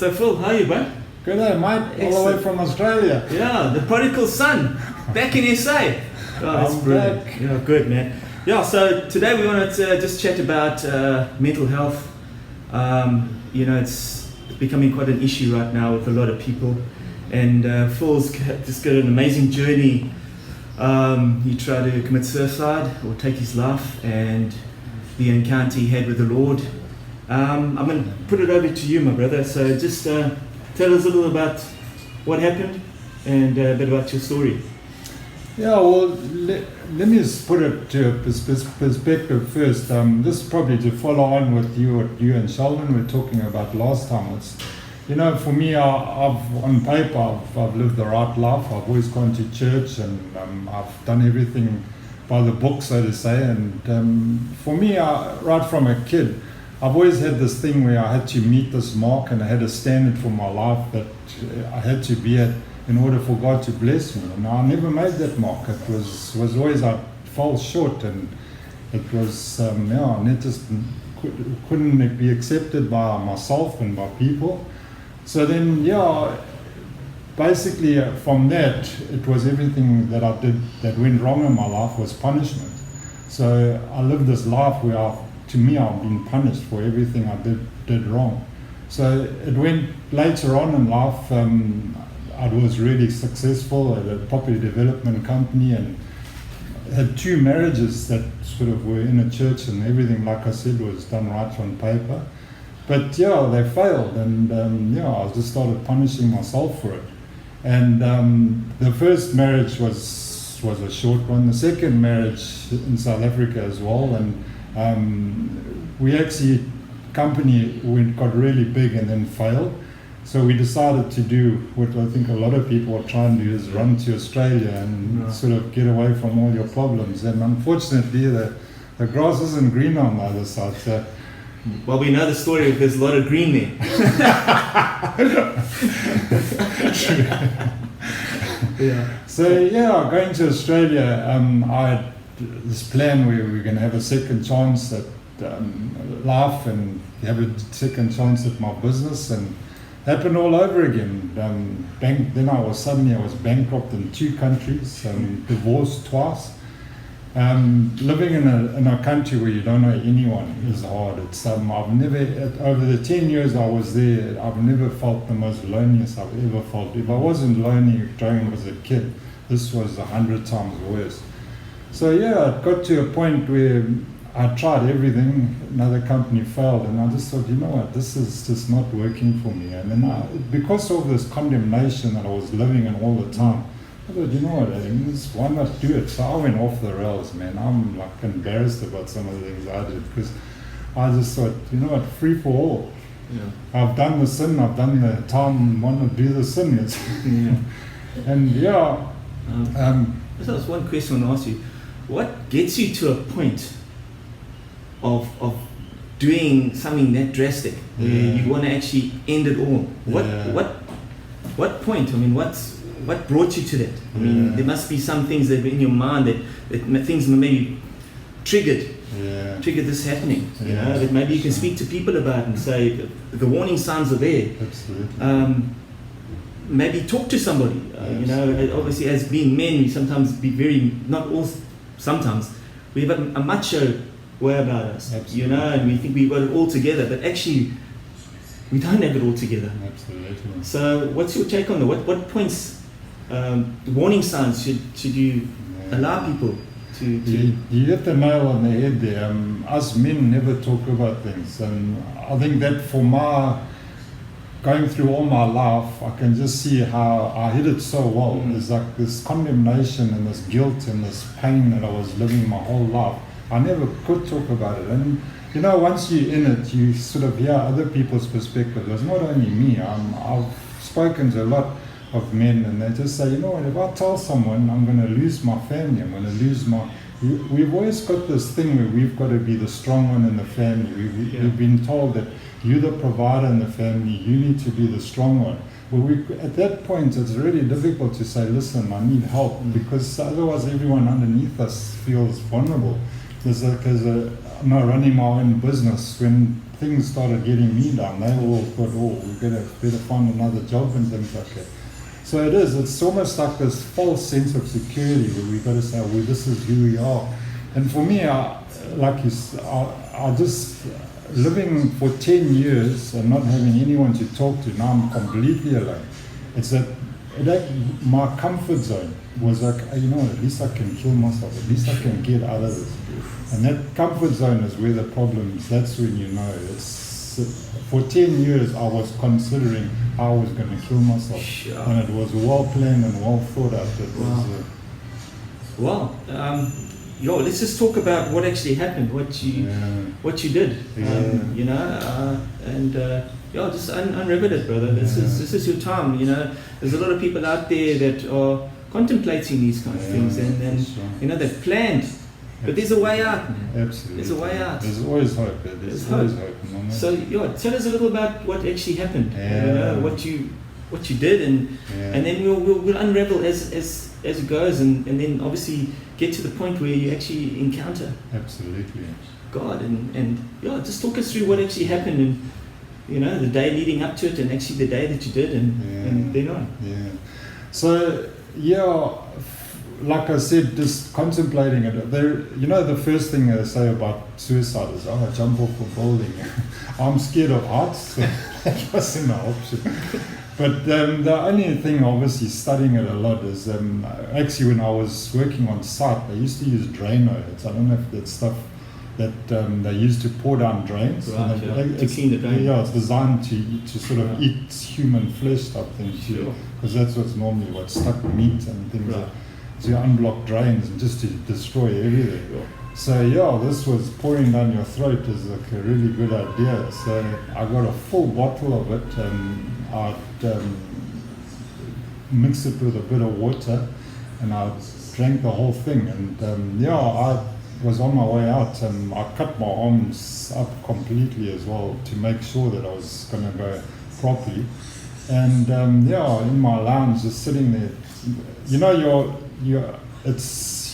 So Phil, how are you, bud? Good day, mate. All the way from Australia. Yeah, the prodigal son, back in SA. Oh, that's I'm brilliant. back. Yeah, good, man. Yeah, so today we wanted to just chat about mental health. It's becoming quite an issue right now with a lot of people. And Phil's just got an amazing journey. He tried to commit suicide or take his life, and the encounter he had with the Lord. I'm going to put it over to you, my brother. So just tell us a little about what happened and a bit about your story. Yeah, well, let me just put it to perspective first. This is probably to follow on with what you and Sheldon were talking about last time. It's, for me, I've on paper, I've lived the right life. I've always gone to church, and I've done everything by the book, so to say. And for me, right from a kid, I've always had this thing where I had to meet this mark, and I had a standard for my life that I had to be at in order for God to bless me. And I never made that mark. It was always I fell short, and it was it just couldn't be accepted by myself and by people. So then basically from that, it was everything that I did that went wrong in my life was punishment. So I lived this life where I've been punished for everything I did wrong. So it went later on in life. I was really successful at a property development company and had 2 marriages that sort of were in a church, and everything, like I said, was done right on paper. But they failed, and I just started punishing myself for it. And the first marriage was a short one. The second marriage in South Africa as well, and we actually, company got really big and then failed. So we decided to do what I think a lot of people are trying to do, is run to Australia and sort of get away from all your problems. And unfortunately, the grass isn't green on the other side. So, well, we know the story. There's a lot of green there. Yeah. So going to Australia, I had this plan where we were going to have a second chance at life and have a second chance at my business, and happened all over again. Then I was bankrupt in 2 countries, divorced twice. Living in a country where you don't know anyone is hard. It's I've never, over the 10 years I was there, I've never felt the most loneliest I've ever felt. If I wasn't lonely growing as a kid, this was 100 times worse. So it got to a point where I tried everything. Another company failed, and I just thought, this is just not working for me. And then because of this condemnation that I was living in all the time, I thought, why not do it? So I went off the rails, man. I'm like embarrassed about some of the things I did, because I just thought, free for all. Yeah. I've done the sin, I've done the time, want to do the sin. And so that's one question I want to ask you. What gets you to a point of doing something that drastic, where you want to actually end it all? What point? I mean, what brought you to that? I mean, there must be some things that were in your mind that things maybe triggered this happening. That maybe you can speak to people about and say the warning signs are there. Absolutely. Maybe talk to somebody. Obviously, as being men, we sometimes sometimes we have a macho way about us. Absolutely. And we think we've got it all together, but actually we don't have it all together. Absolutely. So what's your take on that? What points, warning signs should you allow people to You hit the nail on the head there. Us men never talk about things, and I think that for going through all my life, I can just see how I hid it so well. There's like this condemnation and this guilt and this pain that I was living my whole life. I never could talk about it. And once you're in it, you sort of hear other people's perspective. It's not only me. I've spoken to a lot of men, and they just say, if I tell someone, I'm going to lose my family, I'm going to lose my... We've always got this thing where we've got to be the strong one in the family. We've been told that you're the provider in the family, you need to be the strong one. Well, at that point, it's really difficult to say, listen, I need help, because otherwise everyone underneath us feels vulnerable. I'm not running my own business. When things started getting me down, they all thought, oh, we better find another job and things like that. So it's almost like this false sense of security where we've got to say, well, this is who we are. And for me, I just, living for 10 years and not having anyone to talk to, now I'm completely alone. It's that my comfort zone was like, at least I can kill myself, at least I can get out of this. And that comfort zone is where the problem is. That's when you know. For 10 years I was considering how I was going to kill myself. Sure. And it was well planned and well thought out. Let's just talk about what actually happened, what you did. Just unravel it, brother. This is your time. There's a lot of people out there that are contemplating these kind of things, and they've planned, but there's a way out. Absolutely, there's a way out. There's always hope. There's always hope. So tell us a little about what actually happened. What you did, and then we'll unravel as it goes, and then obviously get to the point where you actually encounter God, and just talk us through what actually happened, and the day leading up to it, and actually the day that you did, and then on. So like I said, just contemplating it. The first thing they say about suicide is, jump off a building. I'm scared of heights, so that wasn't an option. But the only thing, obviously, studying it a lot is actually when I was working on site, they used to use Drano. I don't know if that's stuff that they used to pour down drains. Right, to clean the drain. Yeah, it's designed to sort of eat human flesh type thing, because that's what's normally what's stuck meat and things like to unblock drains and just to destroy everything. So this was pouring down your throat is like a really good idea. So I got a full bottle of it, and I'd mix it with a bit of water, and I drank the whole thing. And I was on my way out, and I cut my arms up completely as well to make sure that I was going to go properly. And in my lounge, just sitting there,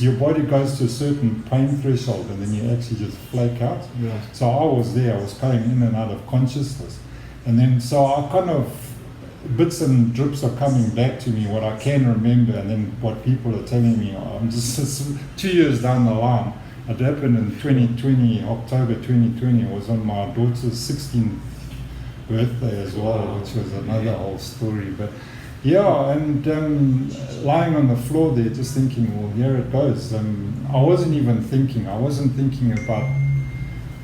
your body goes to a certain pain threshold, and then you actually just flake out. Yeah. So I was there, I was going in and out of consciousness. And then, so I kind of, bits and drips are coming back to me, what I can remember, and then what people are telling me. I'm just 2 years down the line. It happened in 2020, October 2020. It was on my daughter's 16th birthday as well, which was another whole story. But lying on the floor there, just thinking, well, here it goes. I wasn't even thinking. I wasn't thinking about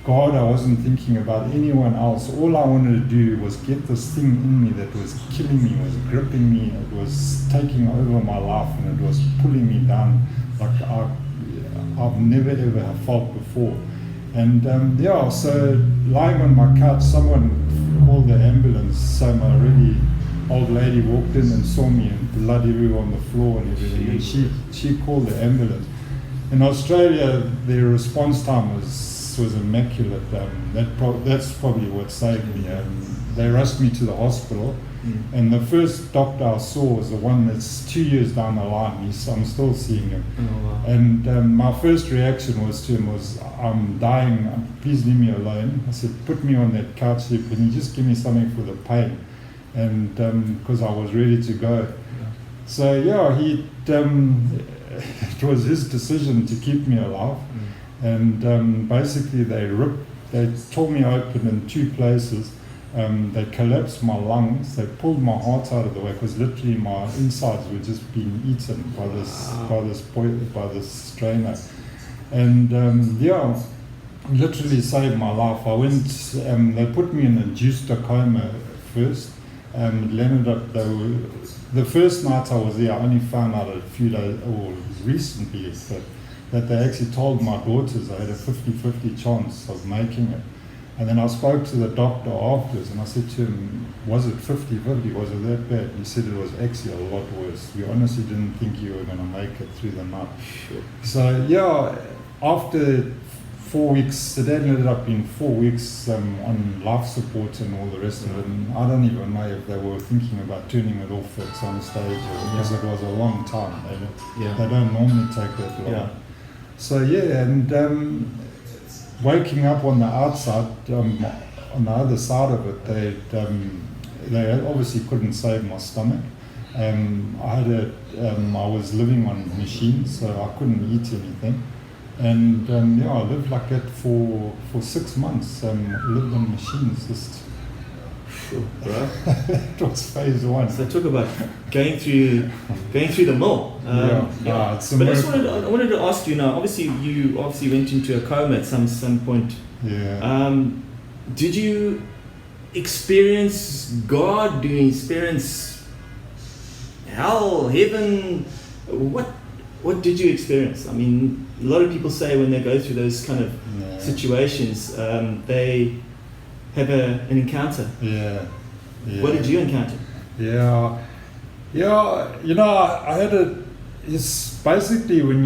God. I wasn't thinking about anyone else. All I wanted to do was get this thing in me that was killing me, was gripping me, it was taking over my life, and it was pulling me down like I've never ever felt before. And so lying on my couch, someone called the ambulance. So my really old lady walked in and saw me and blood everywhere on the floor and everything, and she called the ambulance. In Australia, their response time was immaculate. That's probably what saved me. They rushed me to the hospital, and the first doctor I saw was the one that's 2 years down the line. I'm still seeing him. Oh, wow. And my first reaction was to him was, I'm dying, please leave me alone. I said, put me on that couch here, can you just give me something for the pain? And because I was ready to go. Yeah. So it was his decision to keep me alive. And basically they tore me open in 2 places. They collapsed my lungs. They pulled my heart out of the way, because literally my insides were just being eaten by this strainer. And literally saved my life. I went. They put me in a induced coma first. It ended up, the first night I was there, I only found out a few days, or recently, that they actually told my daughters I had a 50-50 chance of making it. And then I spoke to the doctor afterwards, and I said to him, was it 50-50, was it that bad? He said it was actually a lot worse. We honestly didn't think you were going to make it through the night. Sure. So after 4 weeks, it ended up being 4 weeks on life support and all the rest of it. And I don't even know if they were thinking about turning it off at some stage, because it was a long time. They don't normally take that long. Yeah. So yeah, and waking up on the outside, on the other side of it, they obviously couldn't save my stomach. I was living on machines, so I couldn't eat anything. And I lived like that for 6 months. Lived on machines. Just Right. it was phase 1. So talk about going through the mill. It's a But miracle. I wanted to ask you now. Obviously, you went into a coma at some point. Yeah. Did you experience God? Did you experience hell, heaven? What did you experience? I mean, a lot of people say when they go through those kind of situations, they have an encounter. Yeah. What did you encounter? Yeah. I had it's basically when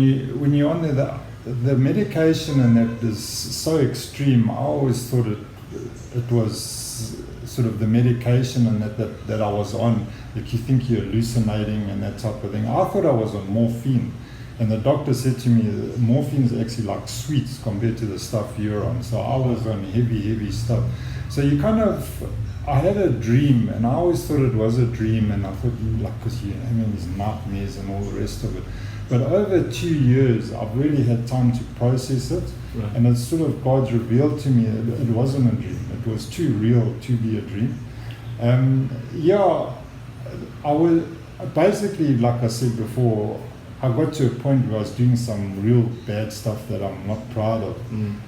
you're on the medication, and that is so extreme. I always thought it was sort of the medication and that I was on. Like, you think you're hallucinating and that type of thing. I thought I was on morphine, and the doctor said to me, morphine is actually like sweets compared to the stuff you're on. So I was on heavy stuff. So I had a dream, and I always thought it was a dream, and I thought, because you're having these nightmares and all the rest of it. But over 2 years, I've really had time to process it, Right. and it's sort of God's revealed to me it wasn't a dream. It was too real to be a dream. I was basically, like I said before, I got to a point where I was doing some real bad stuff that I'm not proud of.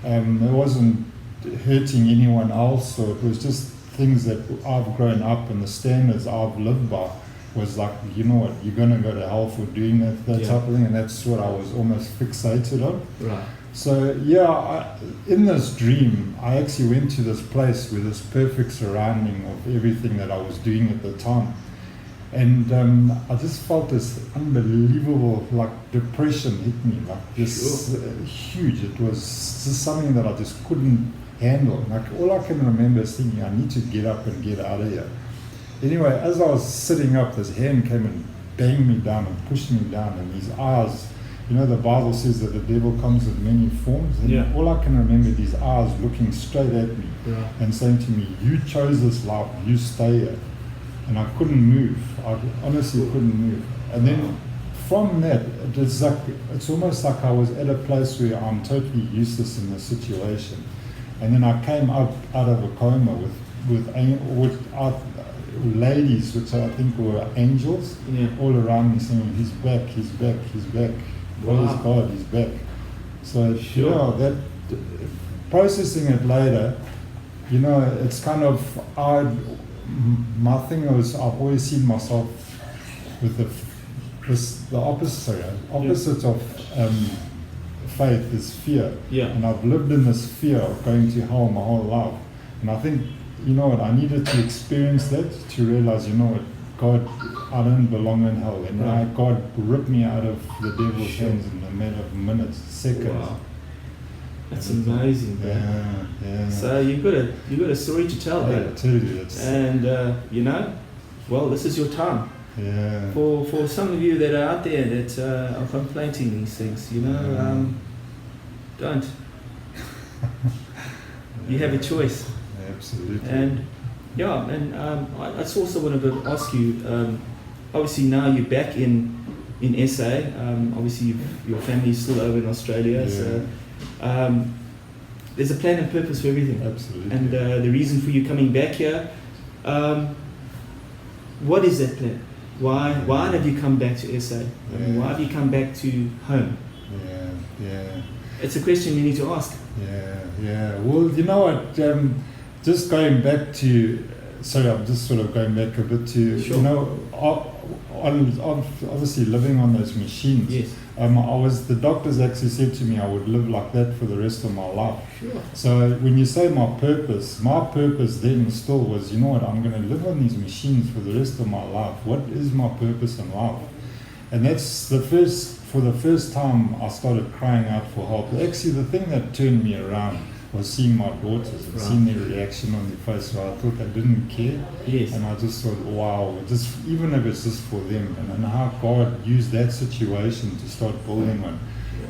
It wasn't hurting anyone else, or it was just things that I've grown up, and the standards I've lived by was like, you know what, you're going to go to hell for doing that type of thing, and that's what I was almost fixated on. Right. So in this dream, I actually went to this place with this perfect surrounding of everything that I was doing at the time. And I just felt this unbelievable, like, depression hit me, like this huge. It was just something that I just couldn't handle. Like, all I can remember is thinking, I need to get up and get out of here. Anyway, as I was sitting up, this hand came and banged me down and pushed me down, and these eyes, the Bible says that the devil comes in many forms, and all I can remember, these eyes looking straight at me and saying to me, you chose this life, you stay here. And I couldn't move. I honestly couldn't move. And then from that, it's almost like I was at a place where I'm totally useless in the situation. And then I came up out of a coma with ladies, which I think were angels, all around me saying, he's back, he's back, he's back. Praise God, he's back. So that processing it later, it's kind of my thing was, I've always seen myself with the opposite of faith is fear. And I've lived in this fear of going to hell my whole life. And I think, I needed to experience that to realize, God, I don't belong in hell. And God ripped me out of the devil's hands in a matter of minutes, seconds. Wow. That's amazing, bro. Yeah. So you've got a story to tell, I bro. tell you, And this is your time. Yeah. For some of you that are out there that are contemplating these things, don't. You have a choice. Absolutely. And I just also wanted to ask you. Obviously now you're back in SA. Obviously your family's still over in Australia. So there's a plan and purpose for everything. Absolutely. And the reason for you coming back here, what is that plan? Why have you come back to SA? Why have you come back to home? Yeah. It's a question you need to ask. Yeah. Well, you know what? Just going back to, I'm just sort of going back a bit to, obviously living on those machines. Yes. The doctors actually said to me I would live like that for the rest of my life. Sure. So when you say my purpose then still was, I'm going to live on these machines for the rest of my life. What is my purpose in life? And that's for the first time I started crying out for help. Actually, the thing that turned me around was seeing my daughters and seeing their reaction on their face. So I thought I didn't care. Yes. And I just thought, wow, even if it's just for them, and how God used that situation to start building one.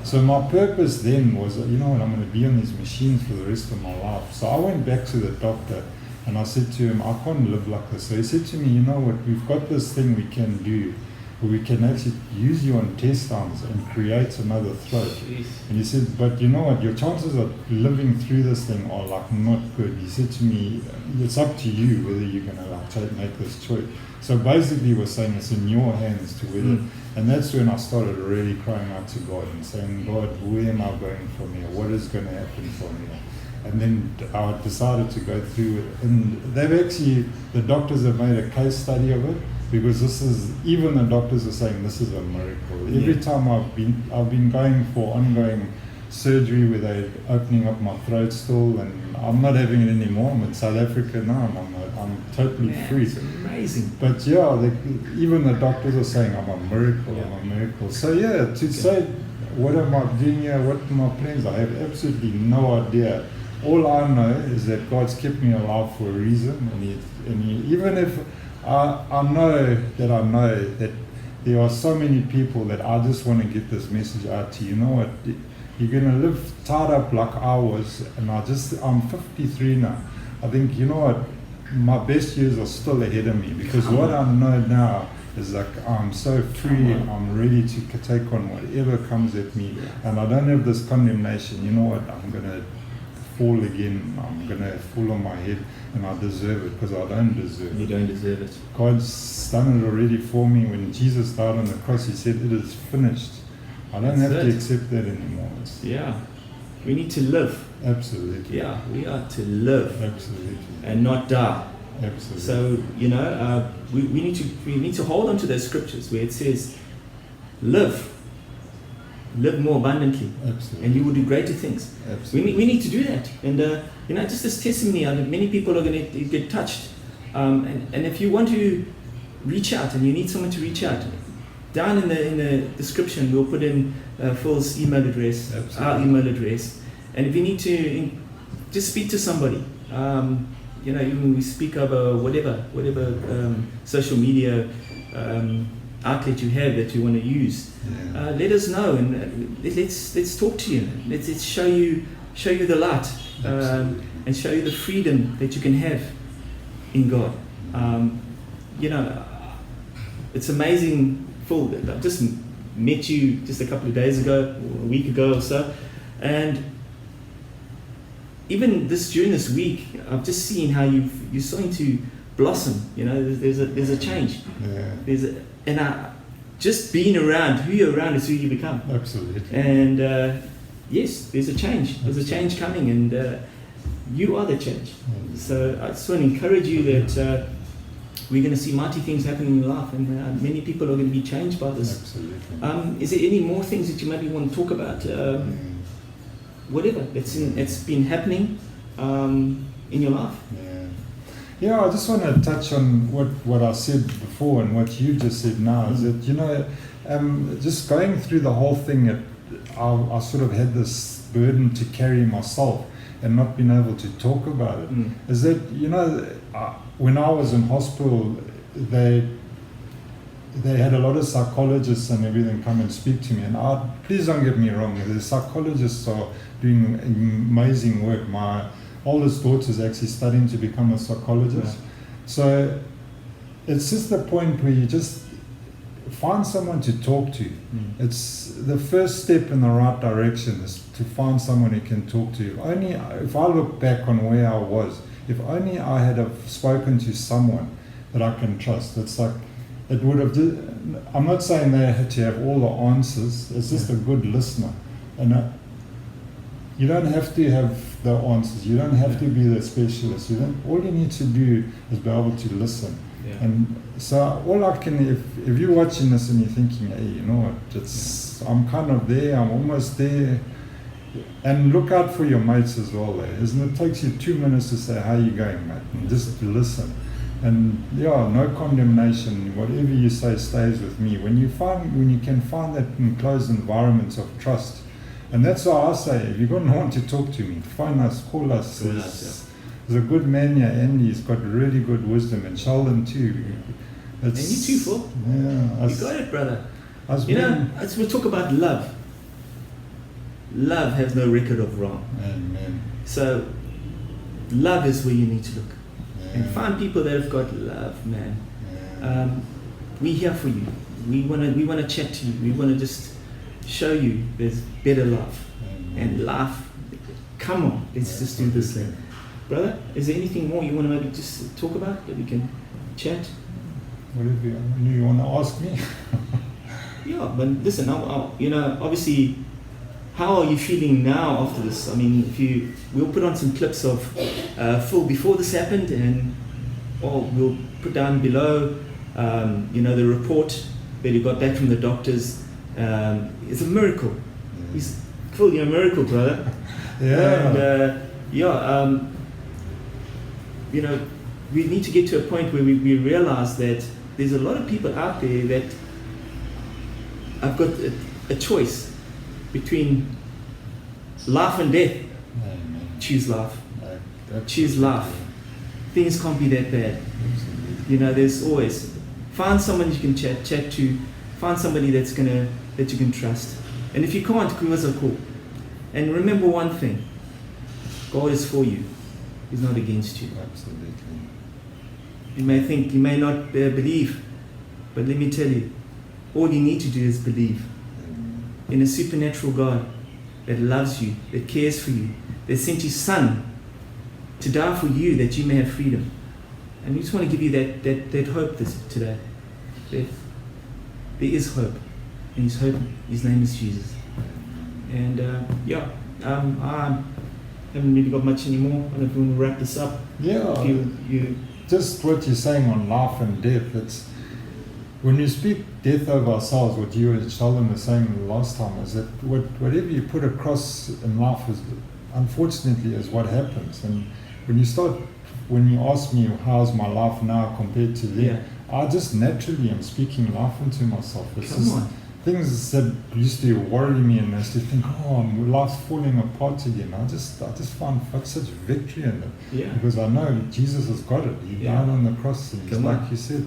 So my purpose then was, you know what, I'm going to be on these machines for the rest of my life. So I went back to the doctor and I said to him, I can't live like this. So he said to me, you know what, we've got this thing we can do. We can actually use your intestines and create another throat. Jeez. And he said, but you know what, your chances of living through this thing are like not good. He said to me, it's up to you whether you're going to make this choice. So basically he was saying it's in your hands to whether, and that's when I started really crying out to God and saying, God, where am I going from here? What is going to happen from here? And then I decided to go through it. And they've actually, the doctors have made a case study of it, because this is, even the doctors are saying this is a miracle. Every time I've been going for ongoing surgery where they're opening up my throat still, and I'm not having it anymore. I'm in South Africa now, and I'm totally free. It's amazing. But yeah, even the doctors are saying I'm a miracle, I'm a miracle. So yeah, to say what am I doing here, what are my plans, I have absolutely no idea. All I know is that God's kept me alive for a reason, and he even if I know that there are so many people that I just want to get this message out to. You know what? You're going to live tied up like I was, and I'm 53 now. I think, you know what? My best years are still ahead of me, because what I know now is like I'm so free, I'm ready to take on whatever comes at me, and I don't have this condemnation. You know what? I'm going to fall again, I'm going to fall on my head, and I deserve it, because I don't deserve it. You don't deserve it. God's done it already for me. When Jesus died on the cross, he said, it is finished. I don't have to accept that anymore. We need to live. Absolutely. Yeah, we are to live. Absolutely. And not die. Absolutely. So, you know, we need to hold on to those scriptures where it says, live more abundantly. Absolutely. And you will do greater things. Absolutely. We need to do that. And, you know, just this testimony, many people are going to get touched. And if you want to reach out, and you need someone to reach out, down in the description we'll put in Phil's email address, our email address. And if you need to just speak to somebody, you know, even we speak over whatever social media outlet you have that you want to use, let us know, and let's talk to you. Let's show you the light, and show you the freedom that you can have in God. You know, it's amazing. Phil, I just met you just a couple of days ago, or a week ago or so, and even during this week, I've just seen how you're starting to blossom. You know, there's a change. And just being around, who you're around is who you become. Absolutely. And yes, there's a change. There's a change coming, and you are the change. So I just want to encourage you that we're going to see mighty things happening in your life, and many people are going to be changed by this. Absolutely. Is there any more things that you maybe want to talk about? Whatever that's been happening in your life. Yeah, I just want to touch on what I said before and what you just said now. Is that, you know, just going through the whole thing, I sort of had this burden to carry myself and not being able to talk about it. Is that, you know, when I was in hospital, they had a lot of psychologists and everything come and speak to me. And please don't get me wrong, the psychologists are doing amazing work. My oldest daughter is actually studying to become a psychologist. So it's just the point where you just find someone to talk to. It's the first step in the right direction, is to find someone you can talk to. If I look back on where I was, if only I had have spoken to someone that I can trust. It's like, it would have, I'm not saying they had to have all the answers, it's just a good listener. And you don't have to have the answers, you don't have to be the specialist. All you need to do is be able to listen. And so all I can, if you're watching this and you're thinking, hey, you know what, I'm kind of there, I'm almost there, and look out for your mates as well. It takes you 2 minutes to say, how you going, mate? And just listen. And no condemnation. Whatever you say stays with me. When you can find that in closed environments of trust, and that's why I say, if you're going to want to talk to me, phone us, call us. There's a good man here, Andy. He's got really good wisdom, and Sheldon too. And you too, Phil. Yeah, you got it, brother. We'll talk about love. love has no record of wrong. Amen. So love is where you need to look. Yeah. And find people that have got love, man. Yeah. We're here for you. We wanna chat to you. We wanna just show you there's better love. Amen. And laugh. Come on, let's just do this thing. Brother, is there anything more you want to maybe just talk about that we can chat? Whatever you want to ask me. Yeah, but listen, obviously, how are you feeling now after this? I mean, we'll put on some clips of Phil before this happened, and we'll put down below, the report that he got back from the doctors. It's a miracle. He's Phil, you're a miracle, brother. Yeah. And we need to get to a point where we realize that there's a lot of people out there that have got a choice between life and death. Amen. Choose life. That's Choose life. Things can't be that bad. Absolutely. There's always find someone you can chat to. Find somebody that you can trust. And if you can't, give us a call. And remember one thing: God is for you. He's not against you. Absolutely. You may think, you may not believe, but let me tell you, all you need to do is believe in a supernatural God that loves you, that cares for you, that sent His Son to die for you that you may have freedom. And we just want to give you that hope today. That there is hope, and His name is Jesus. And I haven't really got much anymore. I don't know if you want to wrap this up. Yeah. You Just what you're saying on life and death, it's when you speak death over ourselves, what you and Sheldon were saying the last time is that whatever you put across in life is, unfortunately, is what happens. And when you ask me how's my life now compared to then, I just naturally am speaking life into myself. It's Come on. Things that used to worry me and I used to think, life's falling apart again. I just find such victory in it. Yeah. Because I know Jesus has got it. He died on the cross, and Come like on. you said,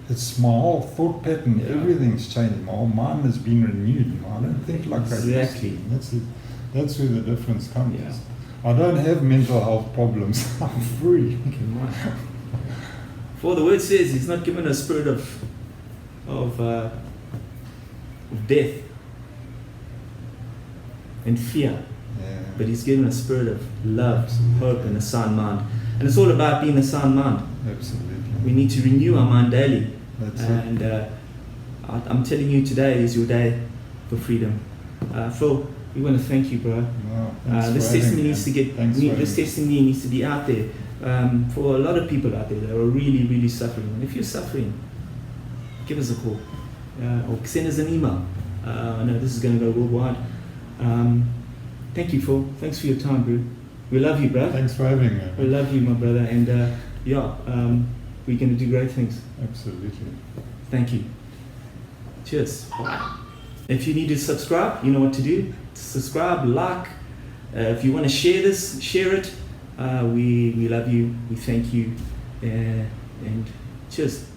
it's my whole thought pattern, everything's changed. My whole mind has been renewed. I don't think like that. Exactly. That's where the difference comes. Yeah. I don't have mental health problems. I'm free. Come on. For the word says He's not given a spirit of death and fear, but He's given a spirit of love, hope, and a sound mind. And it's all about being a sound mind. Absolutely. We need to renew our mind daily. That's and I'm telling you, today is your day for freedom. Phil, we want to thank you, bro. This testimony needs to testimony needs to be out there for a lot of people out there that are really, really suffering. And if you're suffering, give us a call or send us an email. I know this is going to go worldwide. Thank you, Phil. Thanks for your time, bro. We love you, bro. Thanks for having me. We love you, my brother. And we're going to do great things. Absolutely. Thank you. Cheers. Bye. If you need to subscribe, you know what to do. Subscribe, like. If you want to share this, share it. We love you. We thank you. And cheers.